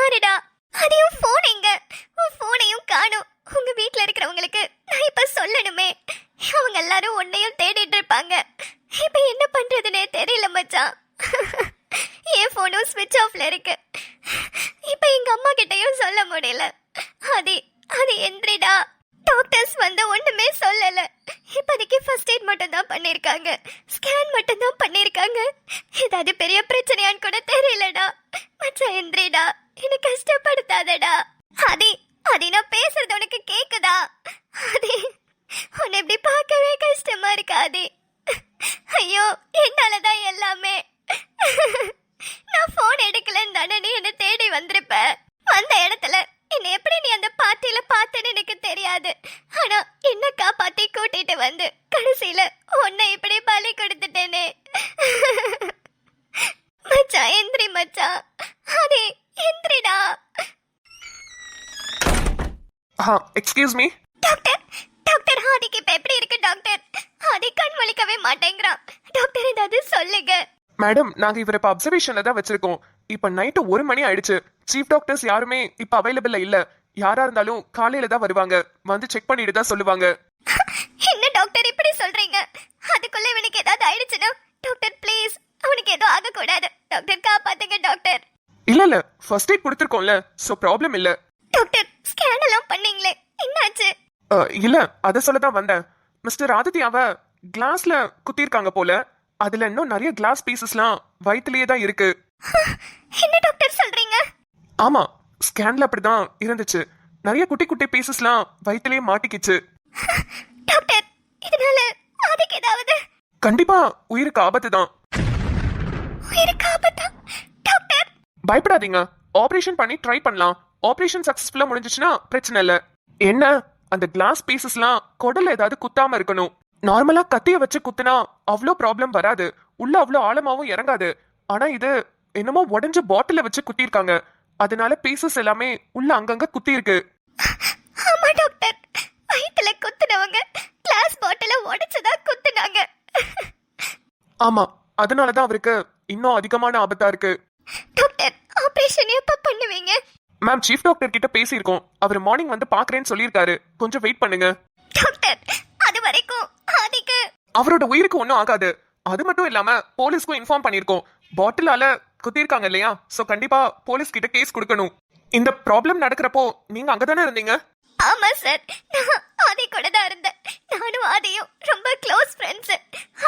யாருடா? அதையும் போன் எங்க? உன் போனையும் காணோம். உங்க வீட்ல இருக்கிறவங்களுக்கு நான் இப்ப சொல்லணுமே. அவங்க எல்லாரும் உன்னையும் தேடிட்டு இருப்பாங்க. இப்ப என்ன பண்றதுனே தெரியல மச்சான். என் போனும் ஸ்விட்ச் ஆஃப்ல இருக்கு. இப்ப எங்க அம்மா கிட்டயும் சொல்ல முடியல. அது அது எந்திரிடா. டாக்டர்ஸ் வந்து ஒண்ணுமே சொல்லல. இப்போதைக்கு ஃபர்ஸ்ட் எய்ட் மட்டும் தான் பண்ணிருக்காங்க. ஸ்கேன் மட்டும் தான் பண்ணிருக்காங்க. ஏதாவது பெரிய பிரச்சனையான்னு கூட தெரியலடா. மச்சான் எந்திரிடா. என்ன கஷ்டப்படுத்தாதடா. அது அது நான் பேசுறது உனக்கு கேக்குதா? அது உன்னை இப்படி பார்க்கவே கஷ்டமா இருக்காது. ஐயோ என்னாலதான் எல்லாமே. நான் போன் எடுக்கலன்னு தானே நீ என்ன தேடி வந்திருப்ப. வந்த இடத்துல என்ன எப்படி நீ அந்த பார்ட்டியில பார்த்தேன்னு எனக்கு தெரியாது. ஆனா என்ன காப்பாத்தி கூட்டிட்டு வந்து கடைசியில உன்னை இப்படி பலி கொடுத்துட்டேனே. மச்சான் எந்திரி மச்சான். அதே எந்திரிடா. எக்ஸ்கியூஸ் மீ டாக்டர், டாக்டர் ஆதிக்கு இப்ப எப்படி இருக்கு டாக்டர்? ஆதி கண் முழிக்கவே மாட்டேங்கிறான். டாக்டர் ஏதாவது சொல்லுங்க. மேடம், நாங்க இவரை இப்ப அப்சர்வேஷன்ல தான் வச்சிருக்கோம். இப்ப நைட்டு 1 மணி ஆயிடுச்சு. சீஃப் டாக்டர்ஸ் யாருமே இப்ப அவைலபிள்ல இல்ல. யாரா இருந்தாலும் காலையில தான் வருவாங்க. வந்து செக் பண்ணிட்டு தான் சொல்லுவாங்க. என்ன டாக்டர் இப்படி சொல்றீங்க? அதுக்குள்ள இவனுக்கு ஏதாவது ஆயிடுச்சுன்னா டாக்டர் ப்ளீஸ், அவனுக்கு ஏதோ ஆக கூடாது. டாக்டர் காப்பாத்துங்க டாக்டர். இல்ல ஃபர்ஸ்ட் எய்ட் கொடுத்திருக்கோம்ல, சோ ப்ராப்ளம் இல்ல. டாக்டர் ஸ்கேன் எல்லாம் பண்ணீங்களே, என்னாச்சு? இல்ல அத சொல்ல தான் வந்தேன். மிஸ்டர் ஆதித்யாவ கிளாஸ்ல குத்திருக்காங்க போல. அதுல இன்னும் நிறைய கிளாஸ் பீசஸ்லாம் வயித்துலயே தான் இருக்கு. என்ன டாக்டர் சொல்றீங்க? ஆமா, ஸ்கேன்ல அப்படிதான் இருந்துச்சு. நிறைய குட்டி குட்டி பீசஸ்லாம் வயித்துலயே மாட்டிக்கிச்சு. டாக்டர் இதனால அதுக்கு ஏதாவது? கண்டிப்பா உயிருக்கு ஆபத்து தான். உயிருக்கு ஆபத்தா? டாக்டர் பயப்படாதீங்க, ஆபரேஷன் பண்ணி ட்ரை பண்ணலாம். ஆபரேஷன் சக்சஸ்ஃபுல்லா முடிஞ்சிச்சுன்னா பிரச்சனை இல்ல. என்ன, அந்த கிளாஸ் பீசஸ்லாம் குடல்ல ஏதாவது குத்தாம இருக்கணும். நார்மலா கத்திய வச்சு குத்துனா அவ்வளோ ப்ராப்ளம் வராது. உள்ள அவ்வளோ ஆழமாவும் இறங்காது. ஆனா இது என்னமோ உடஞ்ச பாட்டில வச்சு குத்திருக்காங்க. அதனால பீசஸ் எல்லாமே உள்ள அங்கங்க குத்தி இருக்கு. ஆமா டாக்டர், வயித்துல குத்துனவங்க கிளாஸ் பாட்டில உடைச்சதா குத்துனாங்க. ஆமா, அதனாலதான் அவருக்கு இன்னும் அதிகமான ஆபத்தா இருக்கு. டாக்டர் ஆபரேஷன் எப்ப பண்ணுவீங்க? மேம், சீஃப் டாக்டர் கிட்ட பேசியிருக்கோம். அவர் மார்னிங் வந்து பாக்குறேன்னு சொல்லியிருக்காரு. கொஞ்சம் வெயிட் பண்ணுங்க. டாக்டர் அது வரைக்கும் ஆதிக்கு அவரோட உயிருக்கு ஒன்றும் ஆகாது. அது மட்டும் இல்லாம போலீஸ்க்கும் இன்ஃபார்ம் பண்ணிருக்கோம். பாட்டிலால குத்திருக்காங்க இல்லையா, சோ கண்டிப்பா போலீஸ் கிட்ட கேஸ் கொடுக்கணும். இந்த ப்ராப்ளம் நடக்கிறப்போ நீங்க அங்கதானே இருந்தீங்க? ஆமா சார், நான் ஆதி கூட தான் இருந்தேன். நானும் ஆதியும் ரொம்ப க்ளோஸ் ஃப்ரெண்ட்ஸ்.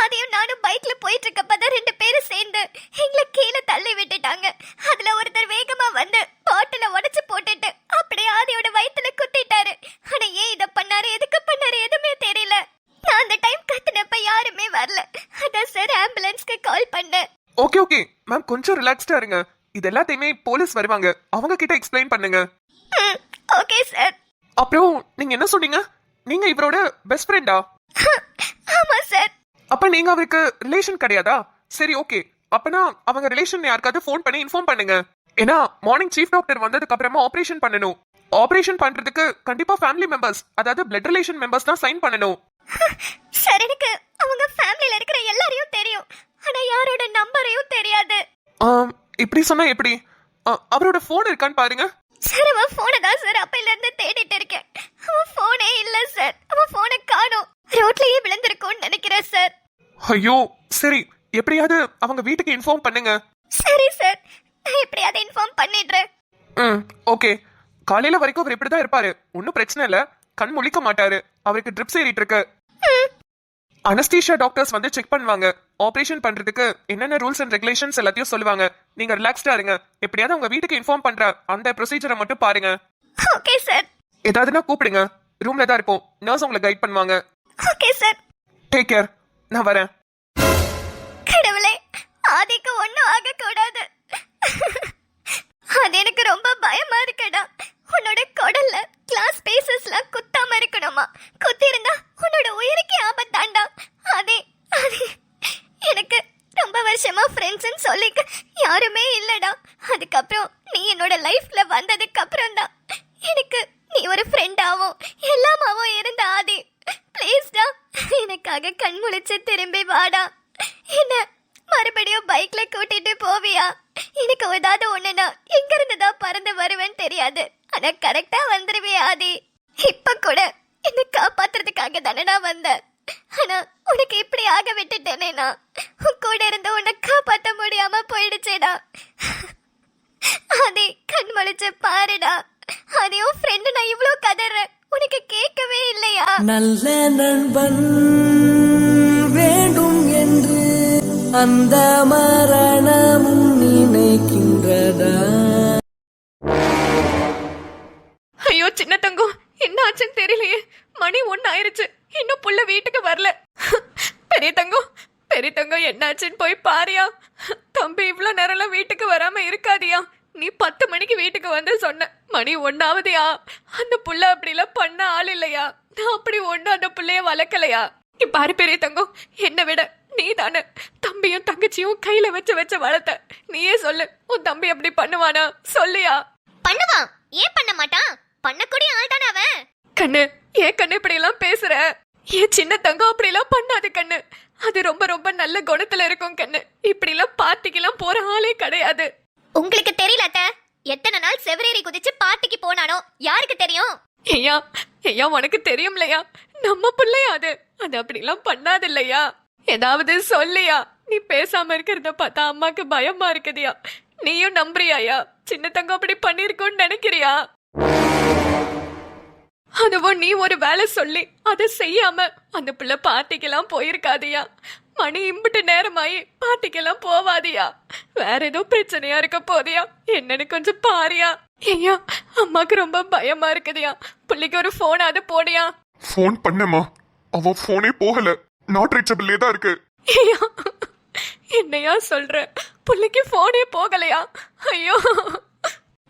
ஆதியும் நானும் பைக்ல போயிட்டு இருக்கப்பதான் 2 பேரும் சேர்ந்து எங்களை கீழே தள்ளி விட்டுட்டாங்க. அதுல ஒருத்தர் வேகமா வந்து பாட்டில உடைச்சு போட்டுட்டு அப்படியே ஆதியோட வயித்துல குத்திட்டாரு. ஆனா ஏன் இத பண்ணாரு, எதுக்கு பண்ணாரு எதுவுமே தெரியல. நான் அந்த டைம் கத்துனப்ப யாருமே வரல. அதான் சார் ஆம்புலன்ஸ்க்கு கால் பண்ணேன். ஓகே ஓகே மேம், கொஞ்சம் ரிலாக்ஸ்டா இருங்க. இது எல்லாத்தையுமே போலீஸ் வருவாங்க, அவங்க கிட்ட எக்ஸ்பிளைன் பண்ணுங்க. Okay sir. அப்புறம் நீங்க என்ன சொன்னீங்க? நீங்க இவரோட பெஸ்ட் ஃப்ரெண்டா? ஆமா சார். அப்ப நீங்க அவருக்கு ரிலேஷன் கிடையாதா? சரி ஓகே, அப்பனா அவங்க ரிலேஷன் யாருக்காவது ஃபோன் பண்ணி இன்ஃபார்ம் பண்ணுங்க. ஏன்னா மார்னிங் சீஃப் டாக்டர் வந்ததுக்கு அப்புறமா ஆபரேஷன் பண்ணணும். ஆபரேஷன் பண்றதுக்கு கண்டிப்பா ஃபேமிலி மெம்பர்ஸ், அதாவது பிளட் ரிலேஷன் மெம்பர்ஸ் தான் சைன் பண்ணணும். சார் எனக்கு அவங்க ஃபேமிலில இருக்கிற எல்லாரையும் தெரியும். ஆனா யாரோட நம்பரையும் தெரியாது. இப்படி சொன்னா எப்படி? அவரோட போன் இருக்கான்னு பாருங்க. சார் அவன் போனை தான் சார் அப்பையில இருந்து தேடிட்டு இருக்கேன். அவன் போனே இல்ல சார். அவன் போனை காணோம். ரோட்லயே விழுந்திருக்கும்னு நினைக்கிறேன் சார். ஐயோ சரி, எப்படியாவது அவங்க வீட்டுக்கு இன்ஃபார்ம் பண்ணுங்க. சரி சார், நான் எப்படியாவது இன்ஃபார்ம் பண்ணிடுறேன். ஓகே. காலையில வரைக்கும் அவர் இப்படிதான் இருப்பாரு, ஒன்னும் பிரச்சனை இல்ல. கண் முழிக்க மாட்டாரு. அவருக்கு ட்ரிப்ஸ் ஏறிட்டு இருக்கு. அனஸ்தீஷியா டாக்டர்ஸ் வந்து செக் பண்ணுவாங்க. ஆபரேஷன் பண்றதுக்கு என்னென்ன ரூல்ஸ் அண்ட் ரெகுலேஷன்ஸ் எல்லாத்தையும் சொல்லுவாங்க. நீங்க ரிலாக்ஸ்டா இருங்க. எப்படியாவது உங்க வீட்டுக்கு இன்ஃபார்ம் பண்ற அந்த ப்ரொசீஜரை மட்டும் பாருங்க. Okay sir. ஏதாவதுனா கூப்பிடுங்க. ரூம்ல தான் இருப்போம். நர்ஸ் உங்களை கைட் பண்ணுவாங்க. Okay sir. Take care. நான் வரேன். கடவுளே, ஆதிக்கு ஒண்ணும் ஆக கூடாது. அது எனக்கு ரொம்ப பயமா இருக்குடா. உன்னோட குடல்ல கிளாஸ் பீசஸ்லாம் குத்தாம இருக்கணுமா? குத்தி இருந்தா உன்னோட உயிருக்கே ஆபத்தாண்டா. அதே எனக்கு ரொம்ப வருஷமா ஃப்ரெண்ட்ஸ்னு சொல்லிக்க யாருமே இல்லடா. அதுக்கப்புறம் நீ என்னோட லைஃப்ல வந்ததுக்கு அப்புறம் தான் எனக்கு நீ ஒரு ஃப்ரெண்டாவும் எல்லாமாவும் இருந்த ஆதி. ப்ளீஸ்டா, எனக்காக கண் முழிச்சு திரும்பி வாடா. என்ன மறுபடியும் பைக்ல கூட்டிட்டு போவியா? எனக்கு ஏதாவது ஒண்ணுனா எங்க இருந்துதான் பறந்து வருவேன்னு தெரியாது. ஆனா கரெக்டா வந்துருவே ஆதி. இப்ப கூட என்னை காப்பாத்துறதுக்காக தானே நான் வந்தேன். ஆனா உனக்கு இப்படி ஆக விட்டுட்டேனேனா, உன் கூட இருந்து உன்னை காப்பாத்த முடியாம போயிடுச்சேடா. ஆதி கண் முழிச்சு பாருடா. ஆதி உன் ஃப்ரெண்டு நான் இவ்ளோ கதறேன், உனக்கு கேட்கவே இல்லையா? நல்ல நண்பன் வேண்டும் என்று அந்த மரணமும் நினைக்கின்றதா? ஐயோ சின்ன தங்கம், என்ன ஆச்சுன்னு தெரியலையே. மணி 1 ஆயிருச்சு, இன்னும் புள்ள வீட்டுக்கு வரல. பெரிய தங்கம், பெரிய தங்கம், என்னாச்சுன்னு போய் பாரியா. தம்பி இவ்வளோ நேரம்லாம் வீட்டுக்கு வராம இருக்காதியா. நீ 10 மணிக்கு வீட்டுக்கு வந்து சொன்ன, மணி 1 ஆகுதுயா. அந்த புள்ள அப்படிலாம் பண்ண ஆள் இல்லையா. நான் அப்படி ஒன்றும் அந்த புள்ளைய வளர்க்கலையா. நீ பாரு பெரிய தங்கம், என்னை விட நீ தானே தம்பியும் தங்கச்சியும் கையில வச்சு வளர்த்த. நீயே சொல்லு, உன் தம்பி அப்படி பண்ணுவானா? சொல்லியா. பண்ணுவான், ஏன் பண்ண மாட்டான்? பண்ணக்கூடிய ஆள் தானே அவன். கண்ணு, ஏன் கண்ணு இப்படி எல்லாம் பேசுற? ஏன் சின்ன தங்கம் அப்படி எல்லாம் பண்ணாது கண்ணு. அது ரொம்ப ரொம்ப நல்ல குணத்துல இருக்கும் கண்ணு. இப்படி எல்லாம் பார்ட்டிக்கெல்லாம் போற ஆளே கிடையாது. உங்களுக்கு தெரியல அத்தை, எத்தனை நாள் செவரேறி குதிச்சு பார்ட்டிக்கு போனானோ யாருக்கு தெரியும்? ஐயா ஐயா, உனக்கு தெரியும்லையா, நம்ம பிள்ளையா அது. அது அப்படிலாம் பண்ணாது இல்லையா. ஏதாவது சொல்லியா. நீ பேசாம இருக்கிறத பார்த்தா அம்மாக்கு பயமா இருக்குதியா. நீயும் நம்புறியாயா சின்ன தங்கம் அப்படி பண்ணிருக்கோன்னு நினைக்கிறியா? அதுவும் நீ ஒரு வேலை சொல்லி அதை செய்யாம அந்த பிள்ளை பார்ட்டிக்கெல்லாம் போயிருக்காதியா. மணி இம்பிட்டு நேரமாயி பார்ட்டிக்கெல்லாம் போவாதியா. வேற ஏதோ பிரச்சனையா இருக்க போதியா, என்னன்னு கொஞ்சம் பாரியா. ஐயா, அம்மாக்கு ரொம்ப பயமா இருக்குதியா. பிள்ளைக்கு ஒரு போனாவது போடியா. ஃபோன் பண்ணமா, அவ போனே போகல, நாட் ரீச்சபிள்லே தான் இருக்கு. ஐயா, என்னையா சொல்ற? பிள்ளைக்கு போனே போகலையா? ஐயோ,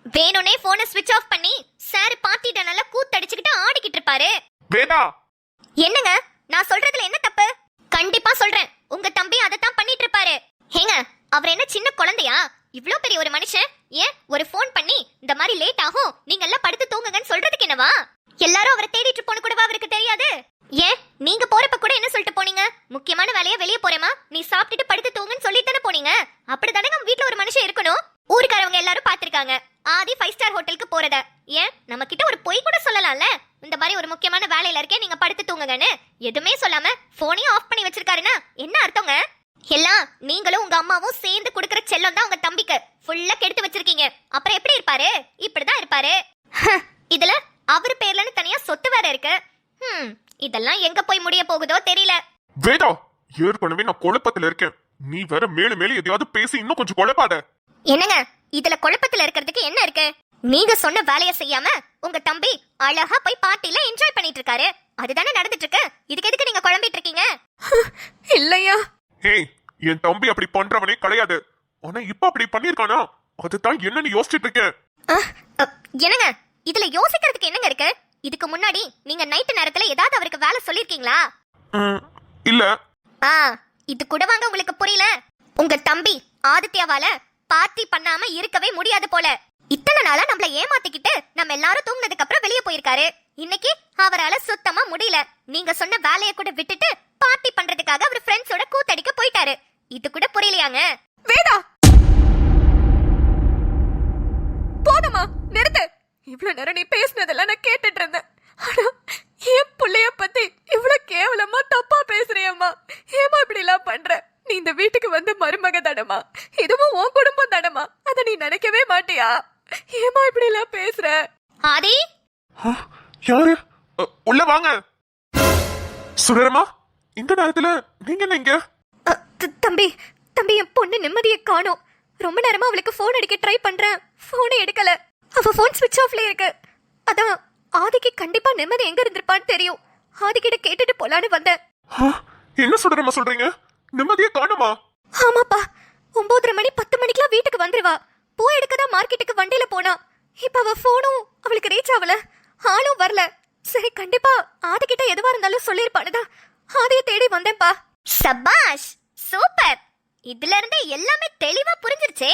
வேணும்னே போனை ஸ்விட்ச் ஆஃப் பண்ணி சார் பார்ட்டிட்ட நல்லா கூத்தடிச்சுக்கிட்டு ஆடிக்கிட்டு இருப்பாரு. வேதா, என்னங்க, நான் சொல்றதுல என்ன தப்பு? கண்டிப்பா சொல்றேன், உங்க தம்பி அதைத்தான் பண்ணிட்டு இருப்பாரு. ஏங்க, அவர் என்ன சின்ன குழந்தையா? இவ்ளோ பெரிய ஒரு மனுஷன் ஏன் ஒரு ஃபோன் பண்ணி இந்த மாதிரி லேட் ஆகும், நீங்க எல்லாம் படுத்து தூங்குங்கன்னு சொல்றதுக்கு என்னவா? எல்லாரும் அவரை தேடிட்டு போன கூடவா அவருக்கு தெரியாது? ஏன் நீங்க போறப்ப கூட என்ன சொல்லிட்டு போனீங்க? முக்கியமான வேலையா வெளியே போறேமா, நீ சாப்பிட்டுட்டு படுத்து தூங்குன்னு சொல்லிட்டு தானே போனீங்க. அப்படிதானே நம்ம வீட்ல ஒரு மனுஷன் இருக்கணும். ஊருக்காரவங்க எல்லாரும் பாத்திருக்காங்க ஆதி 5 ஸ்டார் ஹோட்டலுக்கு போறத. ஏன் நம்ம கிட்ட ஒரு பொய் கூட சொல்லலாம்ல, இந்த மாதிரி ஒரு முக்கியமான வேலையில இருக்கே, நீங்க படுத்து தூங்குங்கன்னு. எதுவுமே சொல்லாம போனையும் ஆஃப் பண்ணி வச்சிருக்காருன்னா என்ன அர்த்தங்க? எல்லாம் நீங்களும் உங்க அம்மாவும் சேர்ந்து குடுக்கற செல்லம் தான் உங்க தம்பிக்கு ஃபுல்லா கெடுத்து வச்சிருக்கீங்க. அப்புறம் எப்படி இருப்பாரு? இப்படிதான் இருப்பாரு. இதுல அவர் பேர்லன்னு தனியா சொத்து வேற இருக்கு. இதெல்லாம் எங்க போய் முடிய போகுதோ தெரியல. வேதா, ஏற்கனவே நான் குழப்பத்துல இருக்கேன். நீ வேற மேலும் மேலும் எதையாவது பேசி இன்னும் கொஞ்சம் குழப்பாத. என்னங்க, இதுல குழப்பத்துல இருக்கிறதுக்கு என்ன இருக்கு? நீங்க சொன்ன வேலைய செய்யாம உங்க தம்பி அழகா போய் பார்ட்டில என்ஜாய் பண்ணிட்டு இருக்காரு. அதுதானே நடந்துட்டு இருக்கு. இதுக்கு எதுக்கு நீங்க குழம்பிட்டு இருக்கீங்க? இல்லையா. ஏய், என் தம்பி அப்படி பண்றவனே கிடையாது. ஆனா இப்ப அப்படி பண்ணிருக்கானா, அதுதான் என்னன்னு யோசிச்சுட்டு இருக்கேன். என்னங்க, இதுல யோசிக்கிறதுக்கு என்னங்க இருக்கு? இதுக்கு முன்னாடி நீங்க நைட் நேரத்துல ஏதாவது அவருக்கு வேலை சொல்லிருக்கீங்களா? இல்ல. இது கூட வாங்க உங்களுக்கு புரியல. உங்க தம்பி ஆதித்யாவால பார்ட்டி பண்ணாம இருக்கவே முடியாது போல. இத்தனை நாளா நம்மள ஏமாத்திக்கிட்டு நம்ம எல்லாரும் தூங்குனதுக்கு அப்புறம் வெளியே போயிருக்காரு. இன்னைக்கு அவரால சுத்தமா முடியல. நீங்க சொன்ன வேலைய கூட விட்டுட்டு பார்ட்டி பண்றதுக்காக அவர் ஃப்ரெண்ட்ஸோட கூத்தடிக்க போயிட்டாரு. இது கூட புரியலையாங்க? வேதா, போதுமா, நிறுத்து. இவ்வளவு நேரம் நீ பேசினதெல்லாம் நான் கேட்டுட்டு இருந்தேன். ஆனா என் பிள்ளைய பத்தி இவ்வளவு கேவலமா தப்பா பேசுறியம்மா. ஏமா இப்படி எல்லாம் பண்ற? நீ இந்த வீட்டுக்கு வந்து மருமக தானமா, இதுவும் உன் குடும்பம் தானமா. அத நீ நினைக்கவே மாட்டியா? ஏமா இப்படி எல்லாம் பேசுற? ஆதி, யாரு? உள்ள வாங்க. சுரேரமா, இந்த நேரத்துல நீங்க என்ன இங்க? தம்பி, தம்பி, என் பொண்ணு நிம்மதியை காணோம். ரொம்ப நேரமா அவளுக்கு போன் அடிக்க ட்ரை பண்றேன், போனை எடுக்கல. அவ போன் ஸ்விட்ச் ஆஃப்ல இருக்கு. அதான் ஆதிக்கு கண்டிப்பா நிம்மதி எங்க இருந்திருப்பான்னு தெரியும். ஆதிக்கிட்ட கேட்டுட்டு போலான்னு வந்தேன். என்ன சுரேரமா சொல்றீங்க? நிம்மதியை காணுமா? ஆமாப்பா, 9:30 மணி 10 மணிக்கெல்லாம் வீட்டுக்கு வந்துருவா. பூ எடுக்கதான் மார்க்கெட்டுக்கு வண்டியில போனா. இப்ப அவ போனும் அவளுக்கு ரீச் ஆகல, ஆளும் வரல. சரி, கண்டிப்பா ஆதிக்கிட்ட எதுவா இருந்தாலும் சொல்லிருப்பானுதான் ஆதிய தேடி வந்தேன்ப்பா. சபாஷ், சூப்பர். இதுல இருந்து எல்லாமே தெளிவா புரிஞ்சிருச்சே.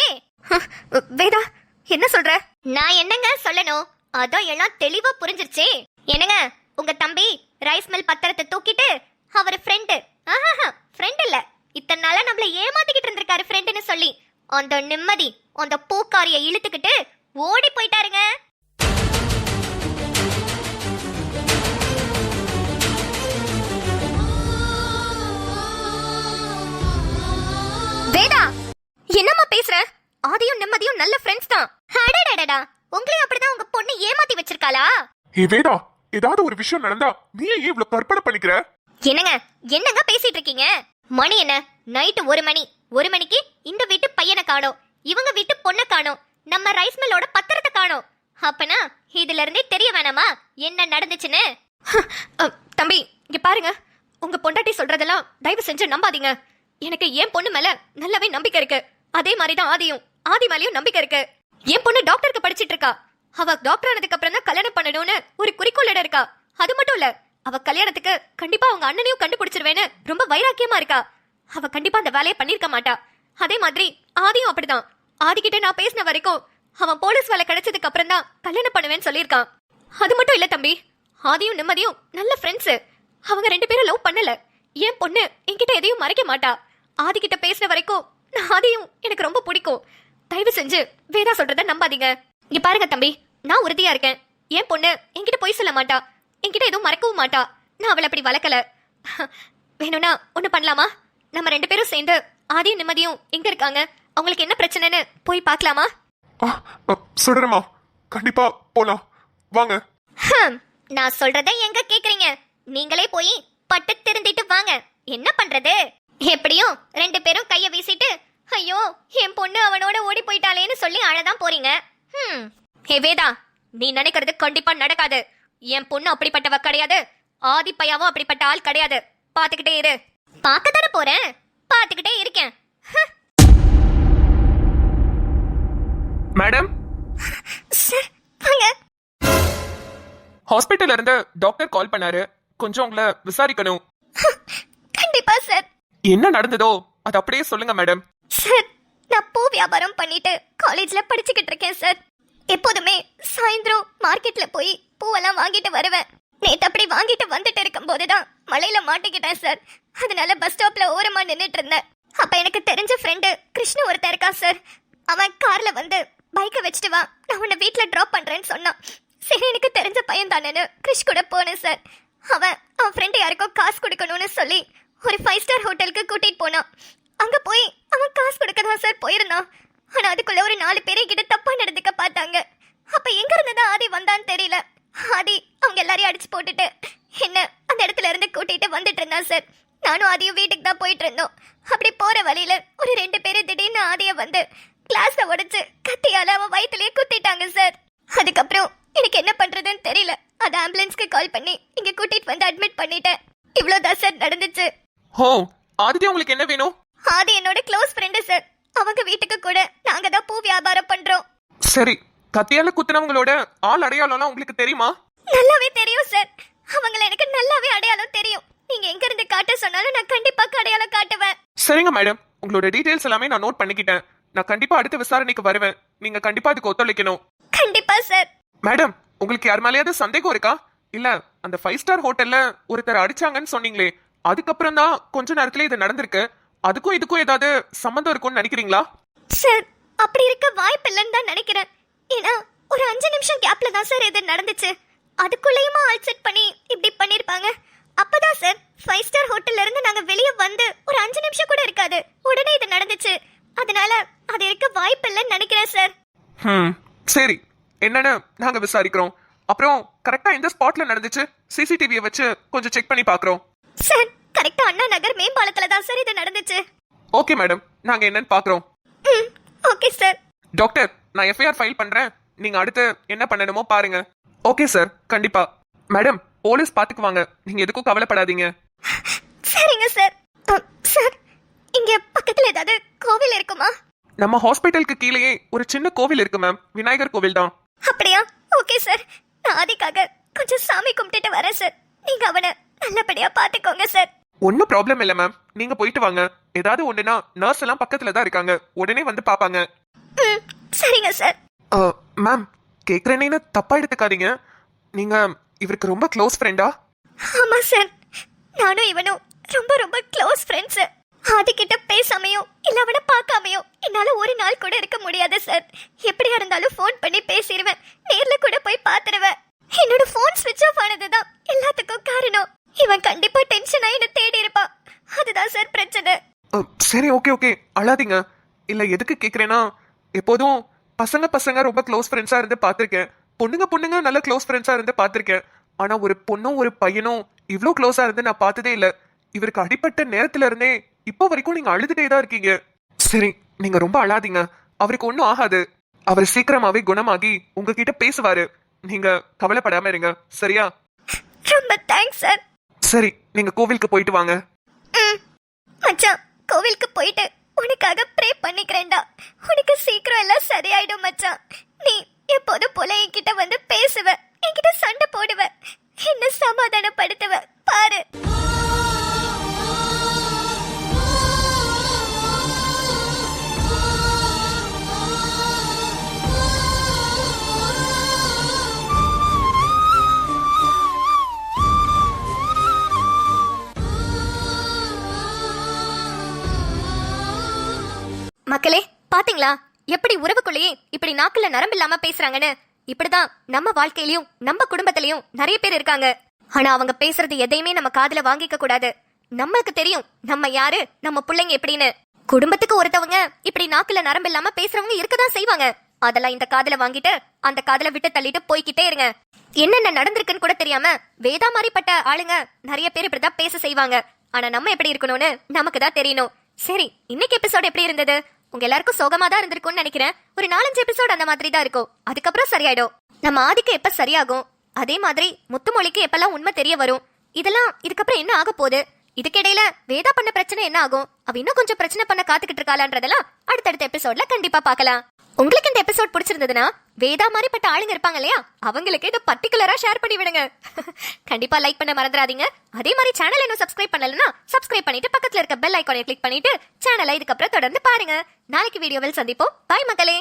வேதா, என்ன சொல்ற? நான் என்னங்க சொல்லணும், அதான் எல்லாம் தெளிவா புரிஞ்சிருச்சே. என்னங்க, உங்க தம்பி ரைஸ் மில் பத்திரத்தை தூக்கிட்டு அவர் ஃப்ரெண்டு, ஃப்ரெண்ட் இல்ல, இத்தனை நாளா நம்மள ஏமாத்திக்கிட்டு இருந்திருக்காரு ஃப்ரெண்டுன்னு சொல்லி, அந்த நிம்மதி அந்த பூக்காரிய இழுத்துக்கிட்டு ஓடி போயிட்டாருங்க. வேதா, என்னம்மா பேசுற? ஆதியும் நிம்மதியும் நல்ல ஃப்ரெண்ட்ஸ் தான். அடடடடா, உங்களையும் அப்படிதான் உங்க பொண்ணு ஏமாத்தி வச்சிருக்காளா? ஏ வேதா, ஏதாவது ஒரு விஷயம் நடந்தா நீ ஏன் இவ்வளவு கற்பனை பண்ணிக்கிற? என்னங்க என்னங்க பேசிட்டு இருக்கீங்க? மணி என்ன? நைட்டு 1 மணி. 1 மணிக்கு இந்த வீட்டு பையனை காணோம், இவங்க வீட்டு பொண்ணை காணோம், நம்ம ரைஸ் மில்லோட பத்திரத்தை காணோம். அப்பனா இதுல இருந்தே தெரிய வேணாமா என்ன நடந்துச்சுன்னு? தம்பி, இங்க பாருங்க. உங்க பொண்டாட்டி சொல்றதெல்லாம் தயவு செஞ்சு நம்பாதீங்க. எனக்கு என் பொண்ணு மேல நல்லாவே நம்பிக்கை இருக்கு. அதே மாதிரிதான் ஆதி மேலயும் நம்பிக்கை இருக்கு. என் பொண்ணு டாக்டருக்கு படிச்சிட்டு இருக்கா. அவ டாக்டர் ஆனதுக்கு அப்புறம் தான் கல்யாணம் பண்ணணும்னு ஒரு குறிக்கோளோட இருக்கா. அது மட்டும் இல்ல, அவ கல்யாணத்துக்கு கண்டிப்பா அவங்க அண்ணனையும் கண்டுபிடிச்சிருவேன்னு ரொம்ப வைராக்கியமா இருக்கா. அவ கண்டிப்பா அந்த வேலையை பண்ணிருக்க மாட்டா. அதே மாதிரி ஆதியும் அப்படிதான். ஆதிக்கிட்ட நான் பேசின வரைக்கும் அவன் போலீஸ் வேலை கிடைச்சதுக்கு அப்புறம் தான் கல்யாணம் பண்ணுவேன்னு சொல்லியிருக்கான். அது மட்டும் இல்ல தம்பி, ஆதியும் நிம்மதியும் நல்ல ஃப்ரெண்ட்ஸ். அவங்க 2 பேரும் லவ் பண்ணல. என் பொண்ணு என்கிட்ட எதையும் மறைக்க மாட்டா. ஆதிக்கிட்ட பேசின வரைக்கும் ஆதியும் எனக்கு ரொம்ப பிடிக்கும். தயவு செஞ்சு வேதா சொல்றத நம்பாதீங்க. இங்க பாருங்க தம்பி, நான் உறுதியா இருக்கேன். என் பொண்ணு என்கிட்ட பொய் சொல்ல மாட்டா, என்கிட்ட எதுவும் மறைக்கவும் மாட்டா. நான் அவளை அப்படி வளர்க்கல. வேணும்னா ஒண்ணு பண்ணலாமா? நம்ம 2 பேரும் சேர்ந்து ஆதியும் நிம்மதியும் எங்க இருக்காங்க, அவங்களுக்கு என்ன பிரச்சனைன்னு போய் பார்க்கலாமா? சுடரமா, கண்டிப்பா போலாம், வாங்க. நான் சொல்றத எங்க கேக்குறீங்க? நீங்களே போய் பட்டு திருந்திட்டு வாங்க. என்ன பண்றது? எப்படியும் 2 பேரும் கைய வீசிட்டு ஐயோ என் பொண்ணு அவனோட ஓடி போயிட்டாளேன்னு சொல்லி அழதான் போறீங்க. ஹே வேதா, நீ நினைக்கிறது கண்டிப்பா நடக்காது. என் பொண்ணு அப்படிப்பட்டவ கிடையாது. ஆதி பையாவும் அப்படிப்பட்ட ஆள் கிடையாது. பாத்துக்கிட்டே இரு. பார்க்கத்தானே போறேன், பாத்துக்கிட்டே இருக்கேன். மேடம், சார் வாங்க. ஹாஸ்பிட்டல்ல இருந்து டாக்டர் கால் பண்ணாரு. கொஞ்சம் உங்களை விசாரிக்கணும். கண்டிப்பா சார். என்ன நடந்ததோ அது அப்படியே சொல்லுங்க மேடம். சார், நான் பூ வியாபாரம் பண்ணிட்டு காலேஜ்ல படிச்சுக்கிட்டு இருக்கேன் சார். எப்போதுமே சாயந்தரம் மார்க்கெட்ல போய் பூவெல்லாம் வாங்கிட்டு வருவேன். நேத்து அப்படி வாங்கிட்டு வந்துட்டு இருக்கும் போதுதான் மழையில மாட்டிக்கிட்டேன் சார். அதனால பஸ் ஸ்டாப்ல ஓரமா நின்னுட்டு இருந்தேன். அப்ப எனக்கு தெரிஞ்ச ஃப்ரெண்டு கிருஷ்ண ஒருத்தர் இருக்கான் சார். அவன் கார்ல வந்து பைக்கை வச்சுட்டு வா, நான் உன்னை வீட்டுல டிராப் பண்றேன்னு சொன்னான். சரி, எனக்கு தெரிஞ்ச பையன் தானேன்னு கிருஷ் கூட போனேன் சார். அவன் ஃப்ரெண்டு யாருக்கோ காசு கொடுக்கணும்னு சொல்லி ஒரு 5 ஸ்டார் ஹோட்டலுக்கு கூட்டிட்டு போனான். அங்க போய் அவன் காசு கொடுக்க தான் சார் போயிருந்தான். ஆனா அதுக்குள்ள ஒரு 4 பேரை கிட்ட தப்பா நடந்துக்க பார்த்தாங்க. அப்ப எங்க இருந்துதான் ஆதி வந்தான்னு தெரியல. ஆதி அவங்க எல்லாரையும் அடிச்சு போட்டுட்டு என்ன அந்த இடத்துல இருந்து கூட்டிட்டு வந்துட்டு இருந்தான் சார். நானும் ஆதியும் வீட்டுக்கு தான் போயிட்டு இருந்தோம். அப்படி போற வழியில ஒரு 2 பேரு திடீர்னு ஆதிய வந்து கிளாஸ உடைச்சு கத்தியால அவன் வயிற்றுலயே குத்திட்டாங்க சார். அதுக்கப்புறம் எனக்கு என்ன பண்றதுன்னு தெரியல. அது ஆம்புலன்ஸ்க்கு கால் பண்ணி இங்க கூட்டிட்டு வந்து அட்மிட் பண்ணிட்டேன். இவ்வளவுதான் சார் நடந்துச்சு. ஹோ, ஆதித்யா உங்களுக்கு என்ன வேணும்? ஆதி என்னோட க்ளோஸ் ஃப்ரெண்டு சார். அவங்க வீட்டுக்கு கூட நாங்க தான் பூ வியாபாரம் பண்றோம். சரி, கத்தியால குத்துனவங்களோட ஆள் அடையாளம்லாம் உங்களுக்கு தெரியுமா? நல்லாவே தெரியும் சார். அவங்கள எனக்கு நல்லாவே அடையாளம் தெரியும். நீங்க எங்க இருந்து காட்ட சொன்னாலும் நான் கண்டிப்பா அடையாளம் காட்டுவேன். சரிங்க மேடம், உங்களோட டீடைல்ஸ் எல்லாமே நான் நோட் பண்ணிக்கிட்டேன். நான் கண்டிப்பா அடுத்த விசாரணைக்கு வருவேன். நீங்க கண்டிப்பா அதுக்கு ஒத்துழைக்கணும். கண்டிப்பா சார். மேடம், உங்களுக்கு யார் மேலேயாவது சந்தேகம் இருக்கா? இல்ல அந்த 5 ஸ்டார் ஹோட்டல்ல ஒருத்தர் அடிச்சாங்கன்னு சொன்னீங்களே, அதுக்கப்புறம் தான் கொஞ்ச நேரத்துல இது நடந்திருக்கு. அதுக்கும் இதுக்கும் ஏதாவது சம்பந்தம் இருக்கும்னு நினைக்கிறீங்களா? சார், அப்படி இருக்க வாய்ப்பு இல்லைன்னு தான் நினைக்கிறேன். ஏன்னா ஒரு 5 நிமிஷம் கேப்ல தான் சார் இது நடந்துச்சு. அதுக்குள்ளேயுமா ஆல் செட் பண்ணி இப்படி பண்ணிருப்பாங்க. அப்பதான் சார் 5 ஸ்டார் ஹோட்டல்ல இருந்து நாங்க வெளியே வந்து ஒரு 5 நிமிஷம் கூட இருக்காது, உடனே இது நடந்துச்சு. அதனால அது இருக்க வாய்ப்பு இல்லைன்னு நினைக்கிறேன் சார். சரி, என்னன்னு நாங்க விசாரிக்கிறோம். அப்புறம் கரெக்டா எந்த ஸ்பாட்ல நடந்துச்சு சிசிடிவியை வச்சு கொஞ்சம் செக் பண்ணி பாக்குறோம். சார், கரெக்டா அண்ணா நகர் மேம்பாலத்துல தான் சார் இது நடந்துச்சு. ஓகே மேடம், நாங்க என்னன்னு பாக்குறோம். Okay sir. டாக்டர், நான் எஃப்ஐஆர் ஃபைல் பண்றேன். நீங்க அடுத்து என்ன பண்ணணுமோ பாருங்க. ஓகே சார், கண்டிப்பா. மேடம், போலீஸ் பாத்துக்குவாங்க, நீங்க எதுக்கும் கவலைப்படாதீங்க. சரிங்க சார். சார், இங்க பக்கத்துல ஏதாவது கோவில் இருக்குமா? நம்ம ஹாஸ்பிட்டலுக்கு கீழேயே ஒரு சின்ன கோவில் இருக்கு மேம், விநாயகர் கோவில் தான். அப்படியா? Okay sir. நான் ஆதிக்காக கொஞ்சம் சாமி கும்பிட்டுட்டு வரேன் சார். நீங்க அவனை நல்லபடியா பாத்துக்கோங்க சார். ஒன்னும் ப்ராப்ளம் இல்ல மேம், நீங்க போயிட்டு வாங்க. ஏதாவது ஒண்ணுனா நர்ஸ் எல்லாம் பக்கத்துல தான் இருக்காங்க, உடனே வந்து பாப்பாங்க. சரிங்க சார். மேம், கேக்குறேன்னு தப்பா எடுத்துக்காதீங்க. நீங்க இவருக்கு ரொம்ப க்ளோஸ் ஃப்ரெண்டா? ஆமா சார், நானும் இவனும் ரொம்ப ரொம்ப க்ளோஸ் ஃப்ரெண்ட்ஸ். அதுகிட்ட பேசாமையோ இல்ல அவனை பார்க்காமையோ என்னால ஒரு நாள் கூட இருக்க முடியாது சார். எப்படியா இருந்தாலும் ஃபோன் பண்ணி பேசிடுவேன், நேர்ல கூட போய் பார்த்துடுவேன். என்னோட ஃபோன் ஸ்விட்ச் ஆஃப் ஆனதுதான் எல்லாத்துக்கும் காரணம். இவன் கண்டிப்பா டென்ஷன் ஆகி என்ன தேடி இருப்பான். அதுதான் சார் பிரச்சனை. சரி, ஓகே ஓகே, அழாதீங்க. இல்ல எதுக்கு கேக்குறேன்னா, எப்போதும் பசங்க பசங்க ரொம்ப க்ளோஸ் ஃப்ரெண்ட்ஸா இருந்து பார்த்திருக்கேன், பொண்ணுங்க பொண்ணுங்க நல்ல க்ளோஸ் ஃப்ரெண்ட்ஸா இருந்து பார்த்திருக்கேன். ஆனா ஒரு பொண்ணும் ஒரு பையனும் இவ்ளோ க்ளோஸா இருந்து நான் பார்த்ததே இல்ல. இவருக்கு அடிப்பட்ட நேரத்துல இருந்தே இப்போ வரைக்கும் நீங்க அழுதுட்டே தான் இருக்கீங்க. சரி, நீங்க ரொம்ப அழாதீங்க. அவருக்கு ஒன்றும் ஆகாது. அவர் சீக்கிரமாவே குணமாகி உங்ககிட்ட பேசுவாரு. நீங்க கவலைப்படாம இருங்க, சரியா? ரொம்ப தேங்க்ஸ் சார். சரி, நீங்க கோவிலுக்கு போயிட்டு வாங்க. மச்சான், கோவிலுக்கு போயிட்டு உனக்காக ப்ரே பண்ணிக்கிறேன்டா. உனக்கு சீக்கிரம் எல்லாம் சரியாயிடும் மச்சான். நீ எப்போதும் போல என்கிட்ட வந்து பேசுவ, என்கிட்ட சண்டை போடுவ, என்ன சமாதானப்படுத்துவ பாரு. மக்களே, பாத்தீங்களா எப்படி உறவுக்குள்ளேயே இப்படி நாக்குல நரம்பு இல்லாம பேசுறாங்கன்னு? இப்படிதான் நம்ம வாழ்க்கையிலயும் நம்ம குடும்பத்திலயும் நிறைய பேர் இருக்காங்க. ஆனா அவங்க பேசுறது எதையுமே நம்ம காதுல வாங்கிக்க கூடாது. நம்மளுக்கு தெரியும் நம்ம யாரு, நம்ம பிள்ளைங்க எப்படின்னு. குடும்பத்துக்கு ஒருத்தவங்க இப்படி நாக்குல நரம்பு இல்லாம பேசுறவங்க இருக்கதான் செய்வாங்க. அதெல்லாம் இந்த காதுல வாங்கிட்டு அந்த காதுல விட்டு தள்ளிட்டு போய்கிட்டே இருங்க. என்னென்ன நடந்திருக்குன்னு கூட தெரியாம வேதா மாதிரிப்பட்ட ஆளுங்க நிறைய பேர் இப்படிதான் பேச செய்வாங்க. ஆனா நம்ம எப்படி இருக்கணும்னு நமக்கு தான் தெரியணும். சரி, இன்னைக்கு எபிசோட் எப்படி இருந்தது? உங்க எல்லாருக்கும் சோகமா தான் இருந்திருக்கும்னு நினைக்கிறேன். ஒரு 4-5 எபிசோட் அந்த மாதிரி தான் இருக்கும். அதுக்கப்புறம் சரியாயிடும். நம்ம ஆதிக்கு எப்ப சரியாகும், அதே மாதிரி முத்துமொழிக்கு எப்பெல்லாம் உண்மை தெரிய வரும், இதெல்லாம் இதுக்கப்புறம் என்ன ஆக போகுது, இதுக்கிடையில வேதா பண்ண பிரச்சனை என்ன ஆகும், அவ இன்னும் கொஞ்சம் பிரச்சனை பண்ண காத்துக்கிட்டு இருக்காளான்றதெல்லாம் அடுத்தடுத்த எபிசோட்ல கண்டிப்பா பார்க்கலாம். உங்களுக்கு இந்த எபிசோட் பிடிச்சிருந்ததுன்னா வேதா மாதிரிப்பட்ட ஆளுங்க இருப்பாங்க இல்லையா, அவங்களுக்கு இதை பர்டிகுலரா ஷேர் பண்ணி விடுங்க. கண்டிப்பா லைக் பண்ண மறந்துடாதீங்க. அதே மாதிரி சேனல் இன்னும் சப்ஸ்கிரைப் பண்ணலன்னா சப்ஸ்கிரைப் பண்ணிட்டு பக்கத்துல இருக்க பெல் ஐகானை கிளிக் பண்ணிட்டு சேனலை இதுக்கப்புறம் தொடர்ந்து பாருங்க. நாளைக்கு வீடியோவில் சந்திப்போம். பாய் மக்களே.